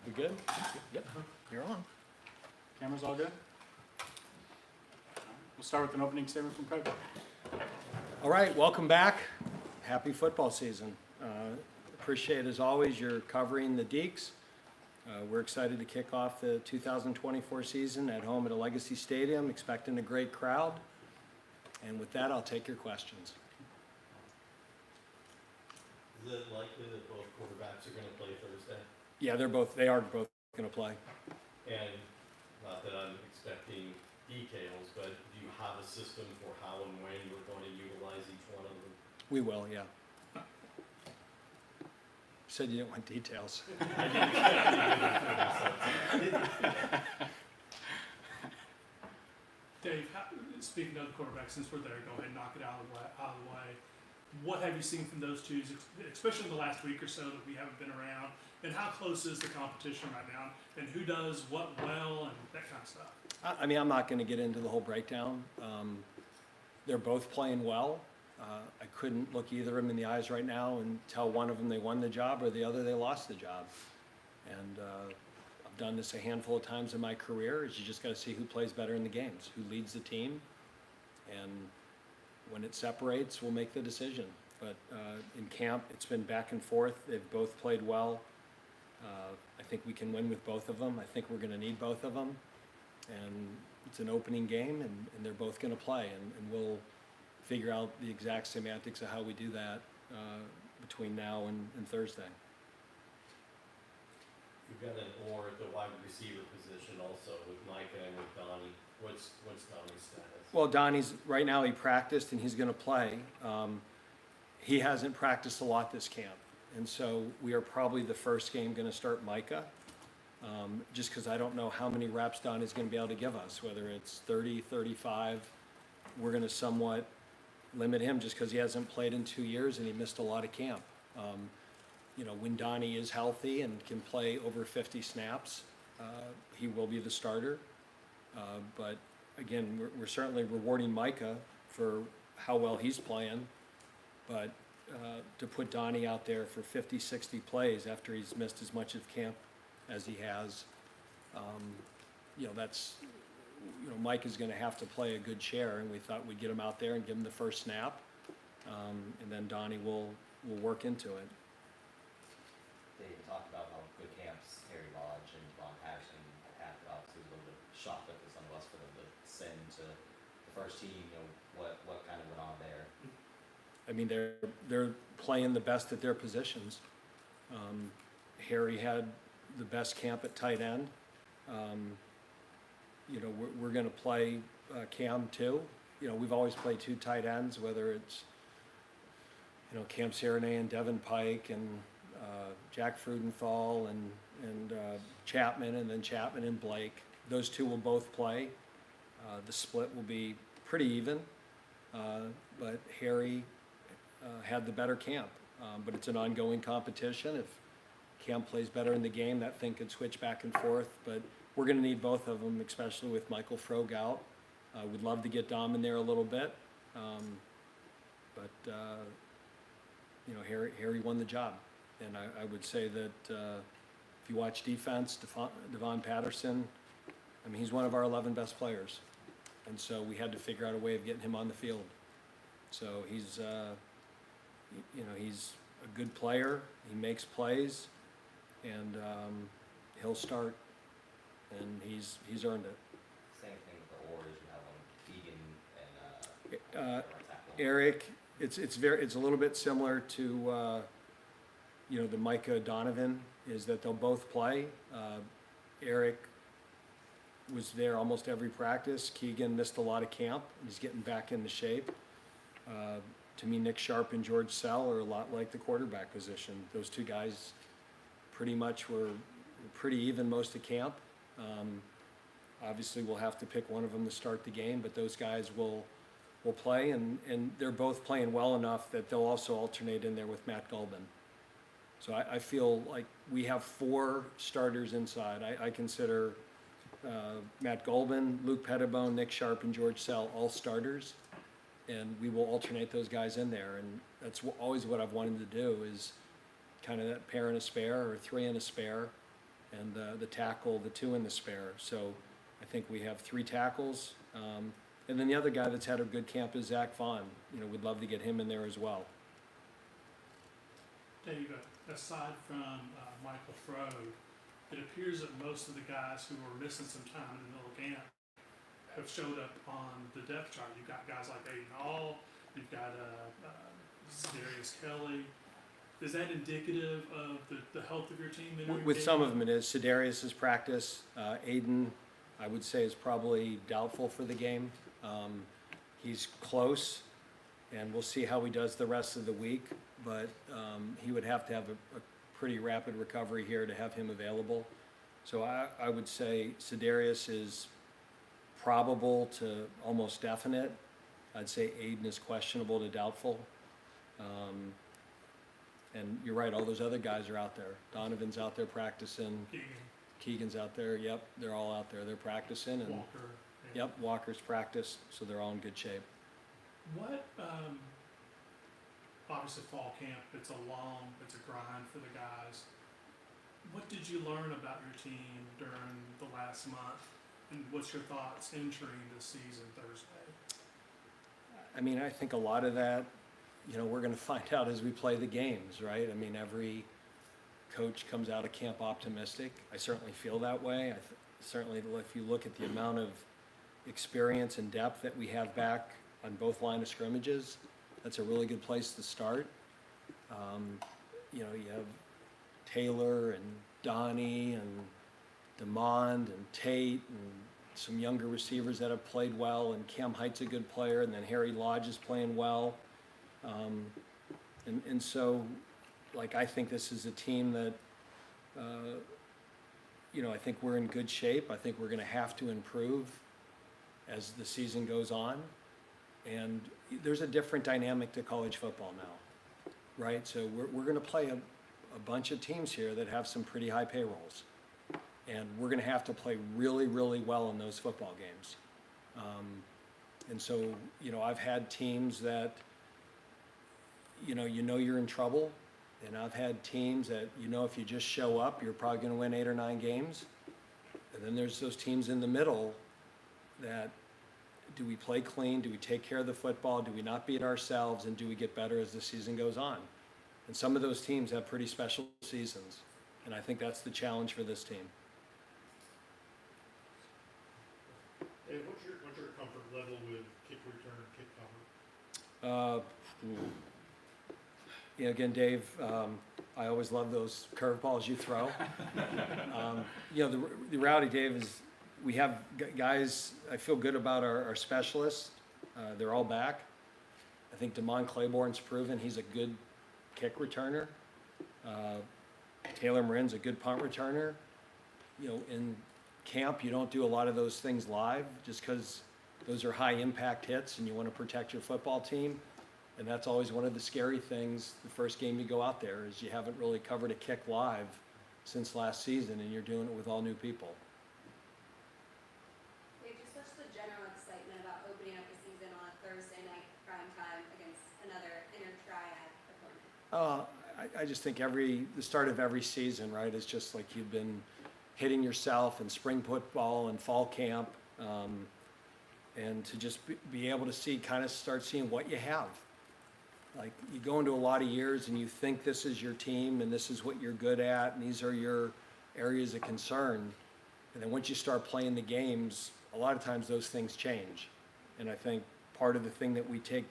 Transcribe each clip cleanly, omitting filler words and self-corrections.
We good? Yep, you're on. Cameras all good? We'll start with an opening statement from Craig. All right, welcome back. Happy football season. Appreciate, as always, your covering the Deeks. We're excited to kick off the 2024 season at home at a Legacy Stadium, expecting a great crowd. And with that, I'll take your questions. Is it likely that both quarterbacks are going to play Thursday? Yeah, they are both going to play. And not that I'm expecting details, but do you have a system for how and when you're going to utilize each one of them? We will, yeah. Said you didn't want details. Dave, speaking of the quarterback, since we're there, go ahead and knock it out of the way. What have you seen from those two, especially in the last week or so that we haven't been around? And how close is the competition right now? And who does what well and that kind of stuff? I mean, I'm not going to get into the whole breakdown. They're both playing well. I couldn't look either of them in the eyes right now and tell one of them they won the job or the other they lost the job. And I've done this a handful of times in my career. Is you just got to see who plays better in the games, who leads the team, and when it separates, we'll make the decision. But in camp, it's been back and forth. They've both played well. I think we can win with both of them. I think we're going to need both of them. And it's an opening game, and they're both going to play. And we'll figure out the exact semantics of how we do that between now and Thursday. You've got an or at the wide receiver position also with Micah and with Donnie. What's Donnie's status? Well, Donnie's, right now he practiced and he's going to play. He hasn't practiced a lot this camp. And so we are probably the first game going to start Micah, just because I don't know how many reps Donnie's going to be able to give us, whether it's 30, 35. We're going to somewhat limit him just because he hasn't played in 2 years and he missed a lot of camp. When Donnie is healthy and can play over 50 snaps, he will be the starter. But again, we're certainly rewarding Micah for how well he's playing, but to put Donnie out there for 50, 60 plays after he's missed as much of camp as he has, Mike is going to have to play a good share, and we thought we'd get him out there and give him the first snap, and then Donnie will work into it. Dave talked about how good camps Harry Lodge and Devon Patterson had. Obviously, it was a little bit shocked for some of us for them to send to the first team. What kind of went on there? I mean, they're playing the best at their positions. Harry had the best camp at tight end. We're going to play Cam too. We've always played two tight ends, whether it's Cam Serenay and Devin Pike and Jack Frudenthal and Chapman, and then Chapman and Blake. Those two will both play. The split will be pretty even, but Harry had the better camp. But it's an ongoing competition. If Cam plays better in the game, that thing could switch back and forth. But we're going to need both of them, especially with Michael Frog out. We'd love to get Dom in there a little bit, but Harry won the job. And I would say that if you watch defense, Devon Patterson, I mean, he's one of our 11 best players. And so we had to figure out a way of getting him on the field. So he's a good player. He makes plays, and he'll start, and he's earned it. Same thing with the orders you have on Keegan and Eric, it's a little bit similar to the Micah Donovan, is that they'll both play. Eric was there almost every practice. Keegan missed a lot of camp. He's getting back into shape. To me, Nick Sharp and George Sell are a lot like the quarterback position. Those two guys pretty much were pretty even most of camp. Obviously, we'll have to pick one of them to start the game, but those guys will play, and they're both playing well enough that they'll also alternate in there with Matt Gulbin. So I feel like we have 4 starters inside. I consider Matt Gulbin, Luke Pettibone, Nick Sharp, and George Sell all starters, and we will alternate those guys in there. And that's always what I've wanted to do, is kind of that pair and a spare or 3 and a spare, and the tackle, the two in the spare. So I think we have 3 tackles. And then the other guy that's had a good camp is Zach Vaughn. You know, we'd love to get him in there as well. Dave, aside from Michael Frode, it appears that most of the guys who are missing some time in the middle of camp have showed up on the depth chart. You've got guys like Aiden Hall, you've got Darius Kelly. Is that indicative of the health of your team? With some of them it is. Sedarius's practice. Aiden, I would say, is probably doubtful for the game. He's close, and we'll see how he does the rest of the week. But he would have to have a pretty rapid recovery here to have him available. So I would say Sedarius is probable to almost definite. I'd say Aiden is questionable to doubtful. And you're right, all those other guys are out there. Donovan's out there practicing. Keegan's out there. Yep, they're all out there. They're practicing. And Walker. Yep, Walker's practiced, so they're all in good shape. What, obviously fall camp, it's a grind for the guys. What did you learn about your team during the last month? And what's your thoughts entering this season Thursday? I mean, I think a lot of that, you know, we're going to find out as we play the games, right? I mean, every coach comes out of camp optimistic. I certainly feel that way. Certainly, if you look at the amount of experience and depth that we have back on both line of scrimmages, that's a really good place to start. You know, you have Taylor and Donnie and DeMond and Tate and some younger receivers that have played well, and Cam Height's a good player, and then Harry Lodge is playing well. And so, like, I think this is a team that, you know, I think we're in good shape. I think we're going to have to improve as the season goes on. And there's a different dynamic to college football now, right? So we're going to play a bunch of teams here that have some pretty high payrolls. And we're going to have to play really, really well in those football games. And so, you know, I've had teams that, you know you're in trouble. And I've had teams that, you know, if you just show up, you're probably going to win 8 or 9 games. And then there's those teams in the middle that, do we play clean? Do we take care of the football? Do we not beat ourselves? And do we get better as the season goes on? And some of those teams have pretty special seasons. And I think that's the challenge for this team. Hey, what's your comfort level with kick return, kick cover? You know, again, Dave, I always love those curveballs you throw. You know, the reality, Dave, is we have guys. I feel good about our specialists. They're all back. I think DeMond Claiborne's proven he's a good kick returner. Taylor Marin's a good punt returner. You know, in camp, you don't do a lot of those things live just because those are high impact hits and you want to protect your football team. And that's always one of the scary things the first game you go out there is you haven't really covered a kick live since last season and you're doing it with all new people. Dave, just what's the general excitement about opening up the season on a Thursday night prime time against another inter-triad opponent? I just think the start of every season, right, is just like you've been hitting yourself in spring football and fall camp, and to just be able to start seeing what you have. Like, you go into a lot of years and you think this is your team and this is what you're good at and these are your areas of concern. And then once you start playing the games, a lot of times those things change. And I think part of the thing that we take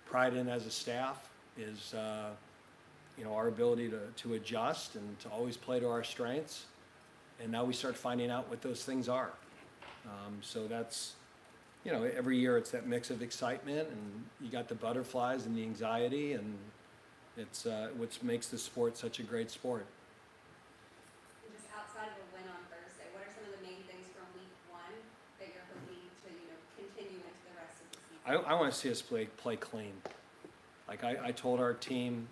pride in as a staff is, you know, our ability to adjust and to always play to our strengths. And now we start finding out what those things are. So that's, you know, every year it's that mix of excitement and you got the butterflies and the anxiety, and it's what makes the sport such a great sport. And just outside of a win on Thursday, what are some of the main things from week 1 that you're hoping to, you know, continue into the rest of the season? I want to see us play clean. Like I told our team,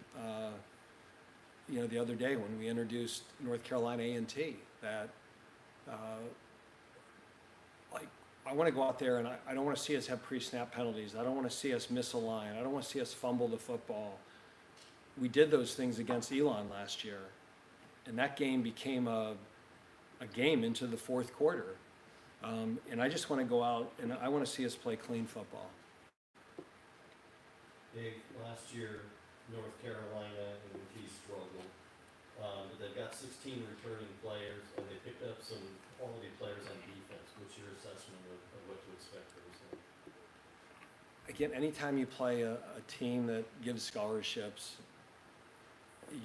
you know, the other day when we introduced North Carolina A&T that, like, I want to go out there and I don't want to see us have pre-snap penalties. I don't want to see us miss a line. I don't want to see us fumble the football. We did those things against Elon last year, and that game became a a game into the fourth quarter. And I just want to go out and I want to see us play clean football. Dave, last year, North Carolina and he struggled. But they've got 16 returning players, and they picked up some quality players on defense. What's your assessment of what to expect for this game? Again, anytime you play a team that gives scholarships,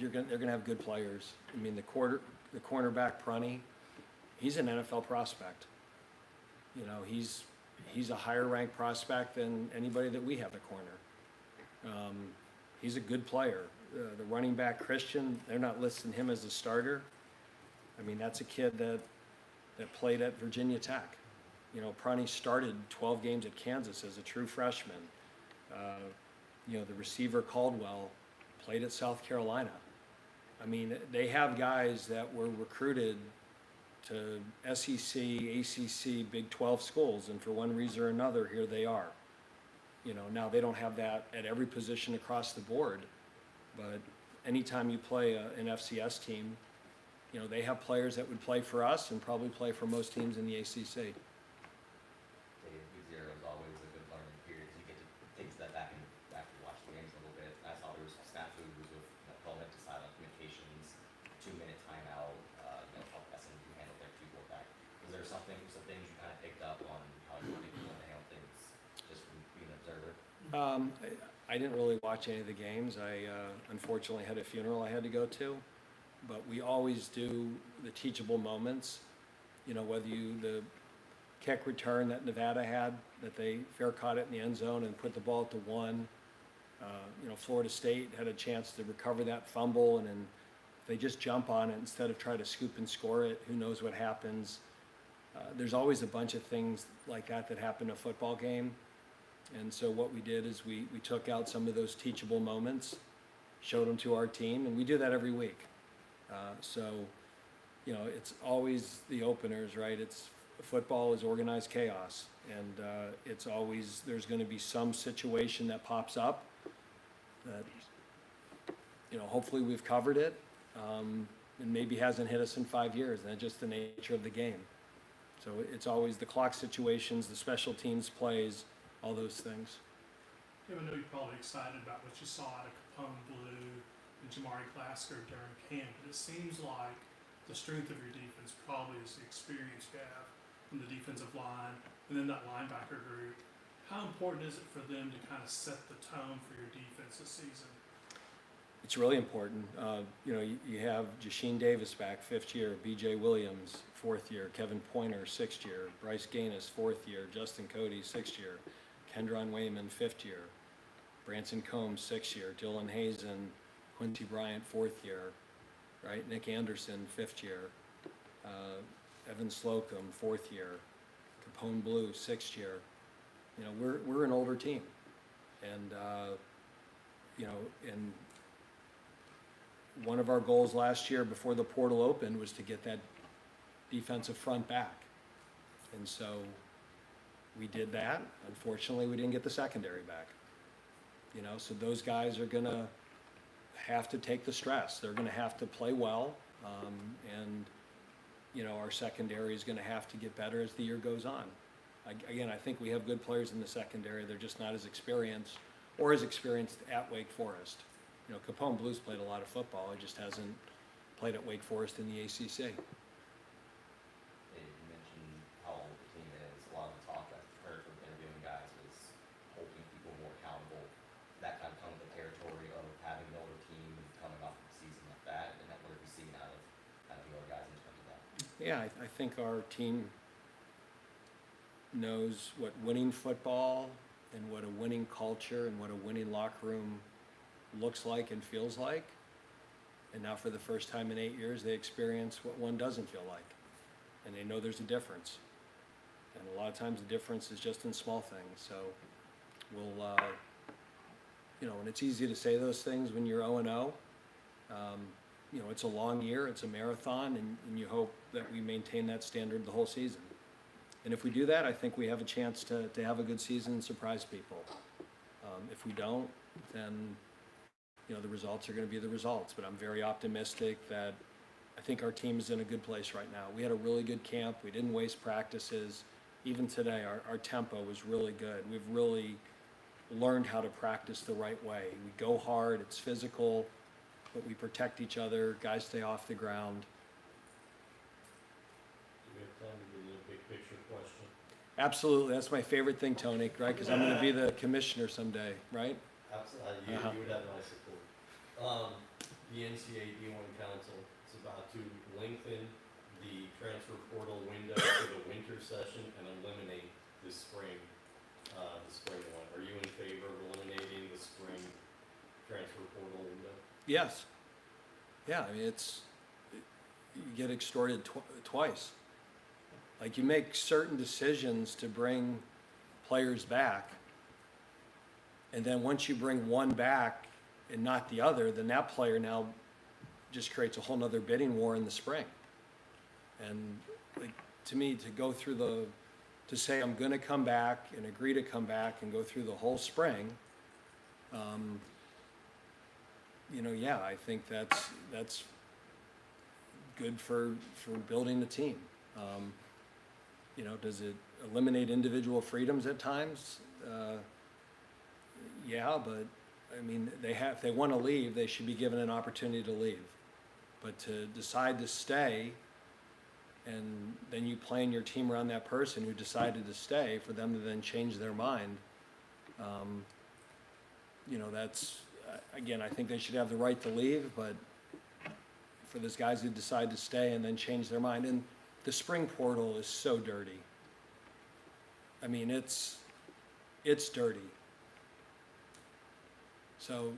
they're gonna have good players. I mean, the cornerback Prunty, he's an NFL prospect. You know, he's a higher ranked prospect than anybody that we have at corner. He's a good player. The running back Christian, they're not listing him as a starter. I mean, that's a kid that played at Virginia Tech. You know, Prunty started 12 games at Kansas as a true freshman. You know, the receiver Caldwell played at South Carolina. I mean, they have guys that were recruited to SEC, ACC, Big 12 schools, and for one reason or another, here they are. You know, now they don't have that at every position across the board, but anytime you play an FCS team, you know, they have players that would play for us and probably play for most teams in the ACC. Week 0 is always a good learning period. You get to take that back and watch the games a little bit. I saw there was some snafus with helmet to sideline communications, 2-minute timeout, how SMU handled their 2 quarterback. Was there some things you kind of picked up on how you think you want to handle things just from being an observer? I didn't really watch any of the games. I unfortunately had a funeral I had to go to, but we always do the teachable moments. You know, whether the kick return that Nevada had, that they fair caught it in the end zone and put the ball at the 1. You know, Florida State had a chance to recover that fumble, and then they just jump on it instead of try to scoop and score it. Who knows what happens? There's always a bunch of things like that happen in a football game. And so what we did is we took out some of those teachable moments, showed them to our team, and we do that every week. So, you know, it's always the openers, right? Football is organized chaos, and it's always, there's going to be some situation that pops up that, you know, hopefully we've covered it, and maybe hasn't hit us in 5 years, and that's just the nature of the game. So it's always the clock situations, the special teams plays, all those things. Yeah, I know you're probably excited about what you saw out of Capone Blue and Jamari Glasgow during camp, but it seems like the strength of your defense probably is the experience you have from the defensive line and then that linebacker group. How important is it for them to kind of set the tone for your defense this season? It's really important. You know, you have Jasheen Davis back, 5th year, B.J. Williams, 4th year, Kevin Pointer, 6th year, Bryce Gaines, 4th year, Justin Cody, 6th year, Kendron Wayman, 5th year, Branson Combs, 6th year, Dylan Hazen, Quincy Bryant, 4th year, right? Nick Anderson, 5th year, Evan Slocum, 4th year, Capone Blue, 6th year. You know, we're an older team, and you know, and one of our goals last year before the portal opened was to get that defensive front back, and so we did that. Unfortunately, we didn't get the secondary back. You know, so those guys are gonna have to take the stress. They're gonna have to play well, and you know, our secondary is gonna have to get better as the year goes on. Again, I think we have good players in the secondary. They're just not as experienced at Wake Forest. You know, Capone Blues played a lot of football. He just hasn't played at Wake Forest in the ACC. You mentioned how old the team is. A lot of the talk I've heard from interviewing guys was holding people more accountable. That kind of comes with the territory of having an older team coming off of a season like that, and what have you seen out of the older guys in terms of that? Yeah, I think our team knows what winning football and what a winning culture and what a winning locker room looks like and feels like. And now for the first time in 8 years, they experience what one doesn't feel like. And they know there's a difference. And a lot of times the difference is just in small things. So we'll, you know, and it's easy to say those things when you're 0-0. You know, it's a long year, it's a marathon, and you hope that we maintain that standard the whole season. And if we do that, I think we have a chance to have a good season and surprise people. If we don't, then, you know, the results are going to be the results. But I'm very optimistic that I think our team is in a good place right now. We had a really good camp. We didn't waste practices. Even today, our tempo was really good. We've really learned how to practice the right way. We go hard, it's physical, but we protect each other, guys stay off the ground. Do we have time to do a big picture question? Absolutely, that's my favorite thing, Tony, right? Because I'm gonna be the commissioner someday, right? Absolutely, Uh-huh. you would have my support. The NCAA D1 Council is about to lengthen the transfer portal window for the winter session and eliminate the spring one. Are you in favor of eliminating the spring transfer portal window? Yes. Yeah, I mean, you get extorted twice. Like, you make certain decisions to bring players back, and then once you bring one back and not the other, then that player now just creates a whole nother bidding war in the spring. And like, to me, to go through to say I'm gonna come back and agree to come back and go through the whole spring, yeah, I think that's good for building the team. Does it eliminate individual freedoms at times? Yeah, but I mean, if they want to leave, they should be given an opportunity to leave. But to decide to stay, and then you plan your team around that person who decided to stay, for them to then change their mind, that's, again, I think they should have the right to leave, but for those guys who decide to stay and then change their mind, and the spring portal is so dirty. I mean, it's dirty. So,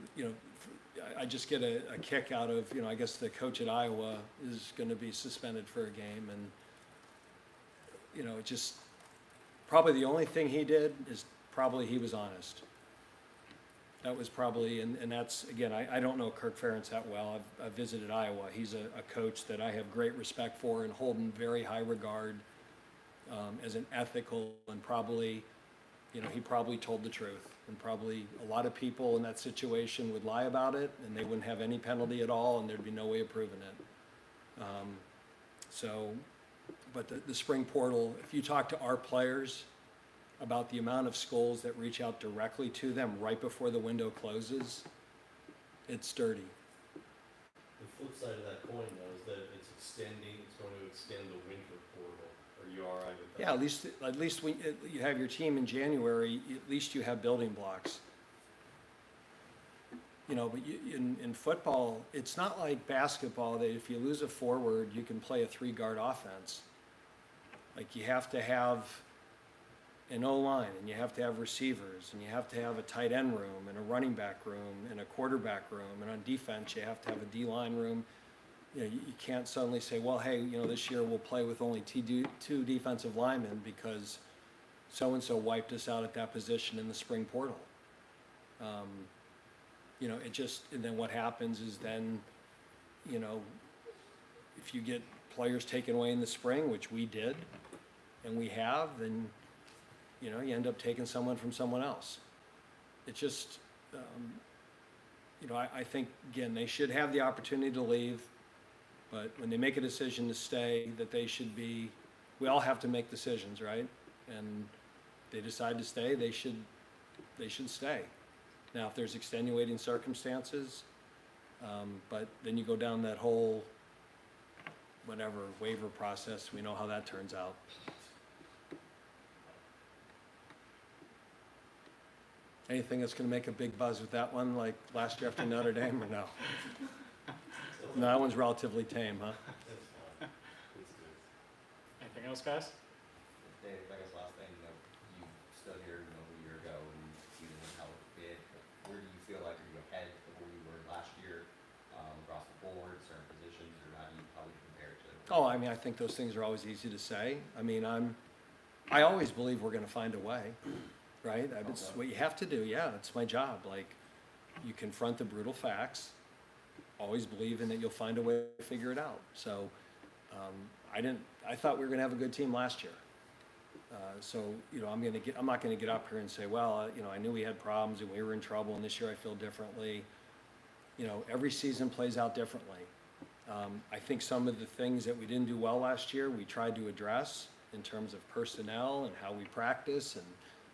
I just get a kick out of, I guess the coach at Iowa is going to be suspended for a game, and, it just, probably the only thing he did is probably he was honest. That was probably, and that's, again, I don't know Kirk Ferentz that well. I've visited Iowa. He's a coach that I have great respect for and hold in very high regard, as an ethical, and probably, he probably told the truth. And probably a lot of people in that situation would lie about it, and they wouldn't have any penalty at all, and there'd be no way of proving it. But the spring portal, if you talk to our players about the amount of schools that reach out directly to them right before the window closes, it's dirty. The flip side of that coin, though, is that it's going to extend the winter portal. Are you all right with that? Yeah, at least when you have your team in January, at least you have building blocks. But in football, it's not like basketball that if you lose a forward, you can play a 3-guard offense. Like, you have to have an O-line, and you have to have receivers, and you have to have a tight end room, and a running back room, and a quarterback room, and on defense, you have to have a D-line room. You can't suddenly say, well, hey, this year we'll play with only two defensive linemen because so-and-so wiped us out at that position in the spring portal. And then what happens is then, if you get players taken away in the spring, which we did, and we have, then, you end up taking someone from someone else. It's just, I think, again, they should have the opportunity to leave. But when they make a decision to stay, that we all have to make decisions, right? And they decide to stay, they should stay. Now, if there's extenuating circumstances, but then you go down that whole, waiver process, we know how that turns out. Anything that's gonna make a big buzz with that one, like last year after Notre Dame, or no? No, that one's relatively tame, huh? That's fine. It's good. Anything else, guys? Dave, I guess last thing, you stood here, a year ago, and you didn't know how it did, but where do you feel like, are you ahead of where you were last year, across the board, certain positions, or how would you compare it to? Oh, I mean, I think those things are always easy to say. I mean, I always believe we're gonna find a way, right? It's what you have to do, yeah, it's my job. Like, you confront the brutal facts, always believing that you'll find a way to figure it out. So, I thought we were gonna have a good team last year. I'm not gonna get up here and say, well, I knew we had problems and we were in trouble, and this year I feel differently. Every season plays out differently. I think some of the things that we didn't do well last year, we tried to address in terms of personnel and how we practice and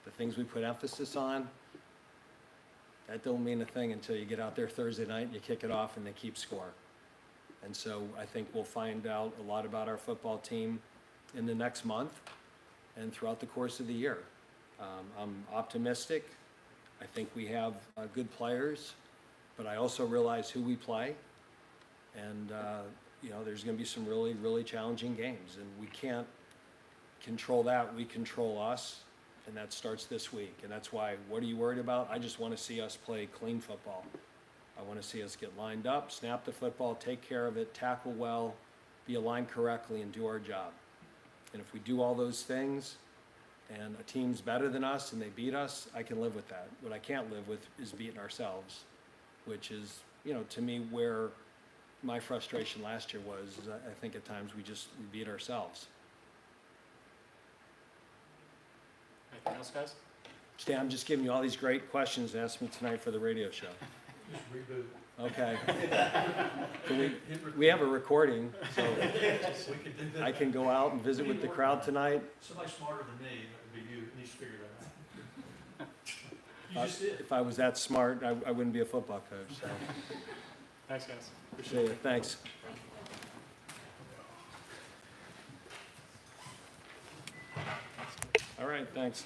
the things we put emphasis on. That don't mean a thing until you get out there Thursday night and you kick it off and they keep score. And so I think we'll find out a lot about our football team in the next month and throughout the course of the year. I'm optimistic. I think we have good players, but I also realize who we play. And, you know, there's going to be some really, really challenging games. And we can't control that. We control us. And that starts this week. And that's why, what are you worried about? I just want to see us play clean football. I want to see us get lined up, snap the football, take care of it, tackle well, be aligned correctly, and do our job. And if we do all those things, and a team's better than us and they beat us, I can live with that. What I can't live with is beating ourselves, which is, you know, to me where my frustration last year was. I think at times we beat ourselves. Anything else, guys? Stan, I'm just giving you all these great questions to ask me tonight for the radio show. Just reboot. Okay. We have a recording, so We could do that. I can go out and visit with the crowd tonight. Somebody smarter than me, that would be you, needs to figure that out. You just did. If I was that smart, I wouldn't be a football coach, so. Thanks, guys. See you, thanks. All right, thanks.